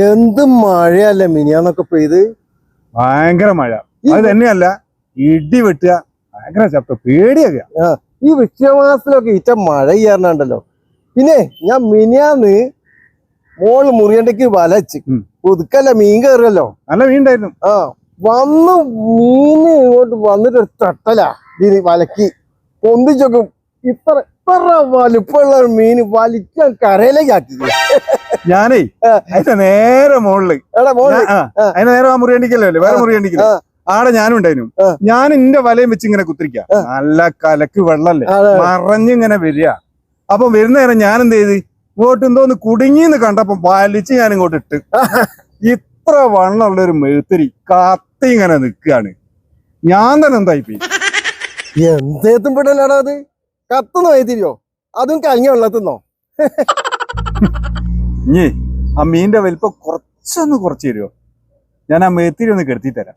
എന്ത് മഴയല്ലേ മിനിയാന്നൊക്കെ പെയ്ത്. ഭയങ്കര മഴ. അത് തന്നെയല്ല, ഇടി വെട്ടുക, ഭയങ്കര ശബ്ദം, പേടിയൊക്കെ. ഈ വൃശ്ചികമാസത്തിലൊക്കെ ഇച്ച മഴ ചെയ്യാറുണ്ടല്ലോ. പിന്നെ ഞാൻ മിനിയാന്ന് മോള് മുറിയണ്ടക്ക് വലച്ച് പുതുക്കല്ല മീൻ കയറുമല്ലോ. നല്ല മീൻ ഉണ്ടായിരുന്നു. വന്ന് മീന് ഇങ്ങോട്ട് വന്നിട്ട് ഒരു തട്ടലാ ഇതിന് വലക്കി പൊന്തിച്ചോക്കും. ഇത്ര വലിപ്പമുള്ള മീന് വലിക്കാൻ കരയിലേക്ക് ആക്കി. ഞാനേ അതിന്റെ നേരെ മുകളില് അതിന്റെ നേരെ ആ മുറിയണ്ടിക്കല്ലേ, വേറെ മുറിയണ്ടിക്കല്ലേ, ആടെ ഞാനും ഉണ്ടായിരുന്നു. ഞാൻ എന്റെ വലയും വെച്ച് ഇങ്ങനെ കുത്തിരിക്ക. നല്ല കലക്ക് വെള്ളല്ലേ, മറഞ്ഞിങ്ങനെ വരിക. അപ്പൊ വരുന്ന നേരം ഞാൻ എന്ത് ചെയ്ത്, ഇങ്ങോട്ട് എന്തോന്ന് കുടുങ്ങിന്ന് കണ്ടപ്പോ വലിച്ച് ഞാൻ ഇങ്ങോട്ട് ഇട്ട്. ഇത്ര വണ്ണമുള്ള ഒരു മെഴുത്തിരി കത്തി ഇങ്ങനെ നിൽക്കുകയാണ്. ഞാൻ തന്നെ എന്തായിപ്പോയി. എന്തേത്തും പെടലാടാ അത്. കത്തുന്ന വൈത്തിരിയോ, അതും കലങ്ങിയ വെള്ളത്തുന്നോ? ഇനി ആ മീന്റെ വലിപ്പം കുറച്ചൊന്ന് കുറച്ച് തരുമോ? ഞാൻ ആ മെഴുത്തിരി ഒന്ന് കെടുത്തി തരാം.